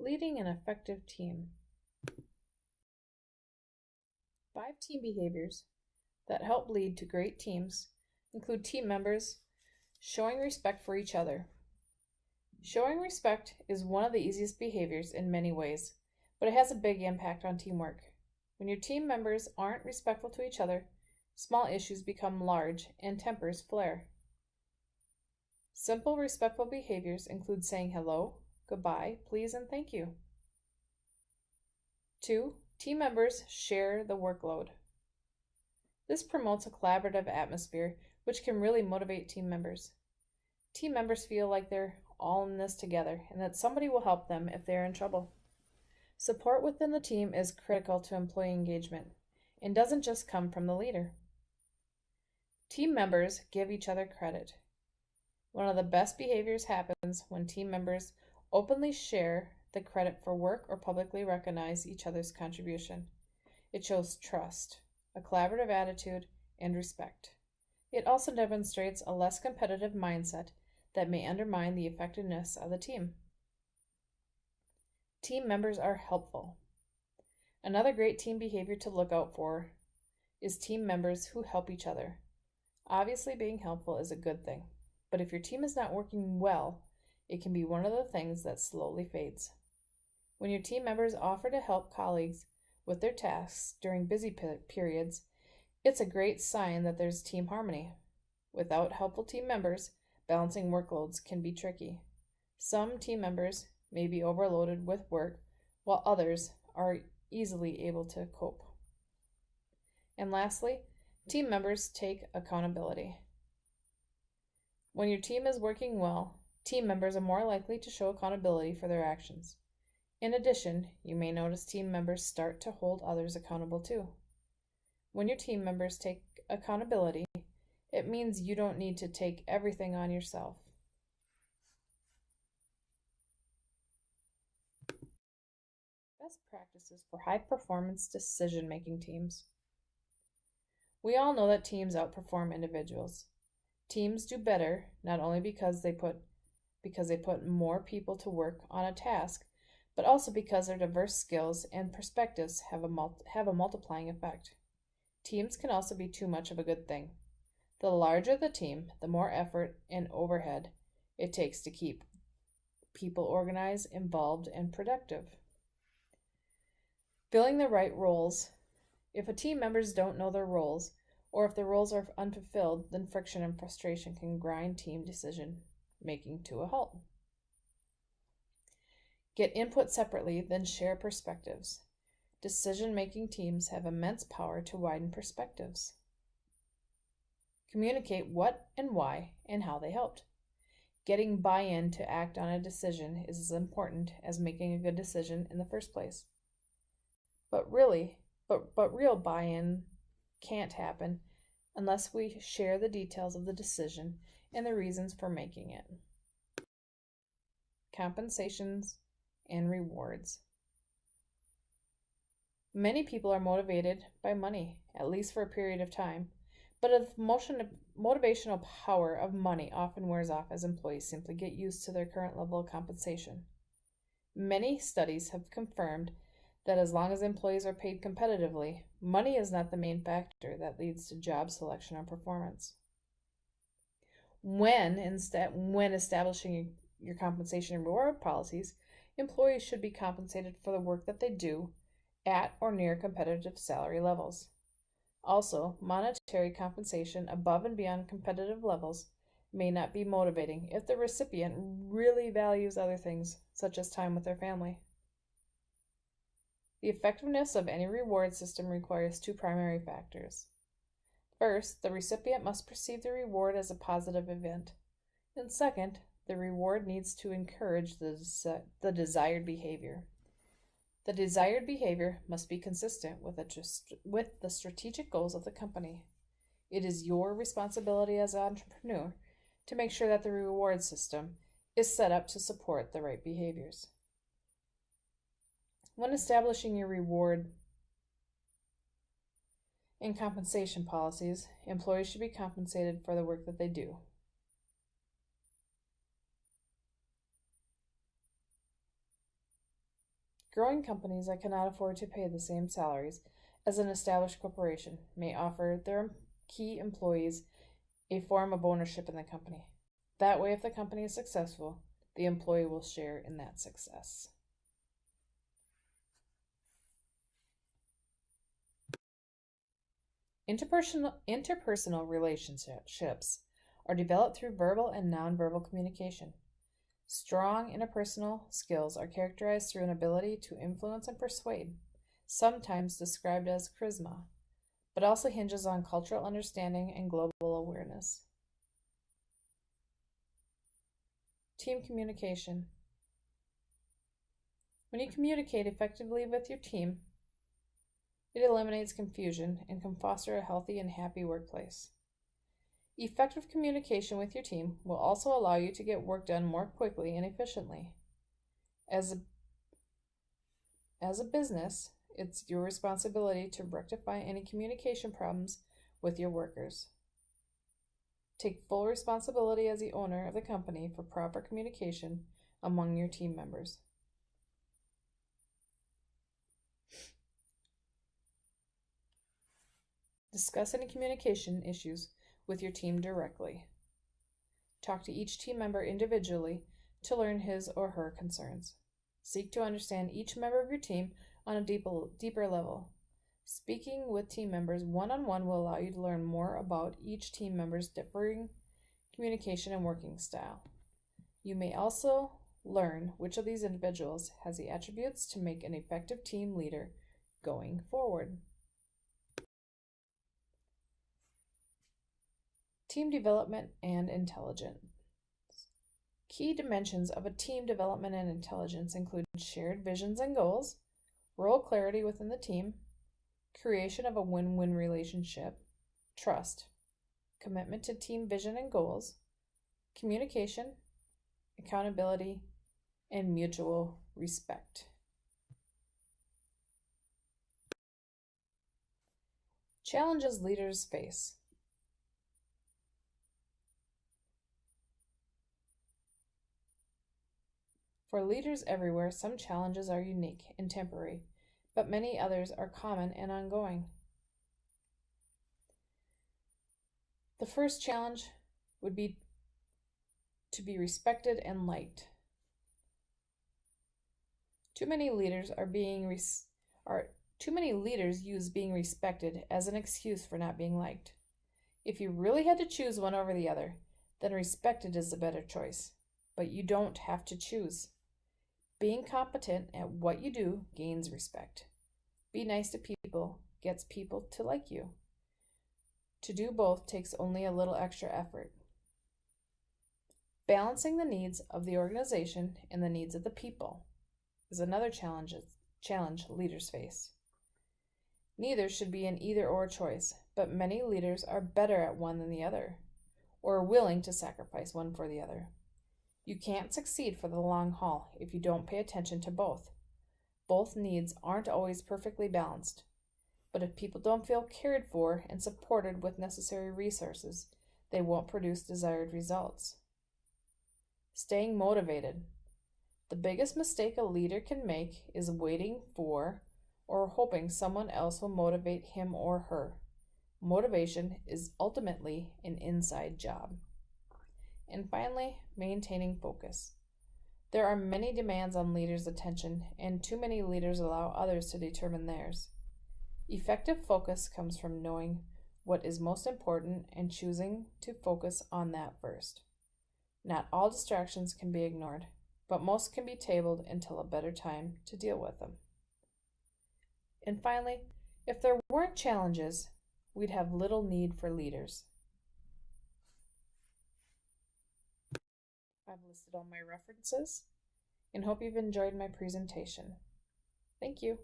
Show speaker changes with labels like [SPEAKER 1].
[SPEAKER 1] Leading an effective team. 5 team behaviors that help lead to great teams include team members showing respect for each other. Showing respect is one of the easiest behaviors in many ways, but it has a big impact on teamwork. When your team members aren't respectful to each other, small issues become large and tempers flare. Simple, respectful behaviors include saying hello, goodbye, please, and thank you. 2. Team members share the workload. This promotes a collaborative atmosphere, which can really motivate team members. Team members feel like they're all in this together and that somebody will help them if they're in trouble. Support within the team is critical to employee engagement and doesn't just come from the leader. Team members give each other credit. One of the best behaviors happens when team members openly share the credit for work or publicly recognize each other's contribution. It shows trust, a collaborative attitude, and respect. It also demonstrates a less competitive mindset that may undermine the effectiveness of the team. Team members are helpful. Another great team behavior to look out for is team members who help each other. Obviously, being helpful is a good thing, but if your team is not working well, it can be one of the things that slowly fades. When your team members offer to help colleagues with their tasks during busy periods, it's a great sign that there's team harmony. Without helpful team members, balancing workloads can be tricky. Some team members may be overloaded with work, while others are easily able to cope. And lastly, team members take accountability. When your team is working well, team members are more likely to show accountability for their actions. In addition, you may notice team members start to hold others accountable too. When your team members take accountability, it means you don't need to take everything on yourself. Best practices for high-performance decision-making teams. We all know that teams outperform individuals. Teams do better not only because they put more people to work on a task, but also because their diverse skills and perspectives have a multiplying effect. Teams can also be too much of a good thing. The larger the team, the more effort and overhead it takes to keep people organized, involved, and productive. Filling the right roles. If a team members don't know their roles, or if the roles are unfulfilled, then friction and frustration can grind team decision making to a halt. Get input separately, then share perspectives. Decision-making teams have immense power to widen perspectives. Communicate what and why and how they helped. Getting buy-in to act on a decision is as important as making a good decision in the first place. But real buy-in can't happen unless we share the details of the decision and the reasons for making it. Compensations and rewards. Many people are motivated by money, at least for a period of time, but the motivational power of money often wears off as employees simply get used to their current level of compensation. Many studies have confirmed that as long as employees are paid competitively, money is not the main factor that leads to job selection or performance. When establishing your compensation and reward policies, employees should be compensated for the work that they do at or near competitive salary levels. Also, monetary compensation above and beyond competitive levels may not be motivating if the recipient really values other things, such as time with their family. The effectiveness of any reward system requires 2 primary factors. First, the recipient must perceive the reward as a positive event. And second, the reward needs to encourage the desired behavior. The desired behavior must be consistent with the strategic goals of the company. It is your responsibility as an entrepreneur to make sure that the reward system is set up to support the right behaviors. When establishing your reward and compensation policies, employees should be compensated for the work that they do. Growing companies that cannot afford to pay the same salaries as an established corporation may offer their key employees a form of ownership in the company. That way, if the company is successful, the employee will share in that success. Interpersonal relationships are developed through verbal and nonverbal communication. Strong interpersonal skills are characterized through an ability to influence and persuade, sometimes described as charisma, but also hinges on cultural understanding and global awareness. Team communication. When you communicate effectively with your team, it eliminates confusion and can foster a healthy and happy workplace. Effective communication with your team will also allow you to get work done more quickly and efficiently. As a business, it's your responsibility to rectify any communication problems with your workers. Take full responsibility as the owner of the company for proper communication among your team members. Discuss any communication issues with your team directly. Talk to each team member individually to learn his or her concerns. Seek to understand each member of your team on a deeper level. Speaking with team members one-on-one will allow you to learn more about each team member's differing communication and working style. You may also learn which of these individuals has the attributes to make an effective team leader going forward. Team development and intelligence. Key dimensions of a team development and intelligence include shared visions and goals, role clarity within the team, creation of a win-win relationship, trust, commitment to team vision and goals, communication, accountability, and mutual respect. Challenges leaders face. For leaders everywhere, some challenges are unique and temporary, but many others are common and ongoing. The first challenge would be to be respected and liked. Too many leaders use being respected as an excuse for not being liked. If you really had to choose one over the other, then respected is the better choice, but you don't have to choose. Being competent at what you do gains respect. Be nice to people gets people to like you. To do both takes only a little extra effort. Balancing the needs of the organization and the needs of the people is another challenge leaders face. Neither should be an either-or choice, but many leaders are better at one than the other, or are willing to sacrifice one for the other. You can't succeed for the long haul if you don't pay attention to both. Both needs aren't always perfectly balanced, but if people don't feel cared for and supported with necessary resources, they won't produce desired results. Staying motivated. The biggest mistake a leader can make is waiting for or hoping someone else will motivate him or her. Motivation is ultimately an inside job. And finally, maintaining focus. There are many demands on leaders' attention, and too many leaders allow others to determine theirs. Effective focus comes from knowing what is most important and choosing to focus on that first. Not all distractions can be ignored, but most can be tabled until a better time to deal with them. And finally, if there weren't challenges, we'd have little need for leaders. I've listed all my references and hope you've enjoyed my presentation. Thank you.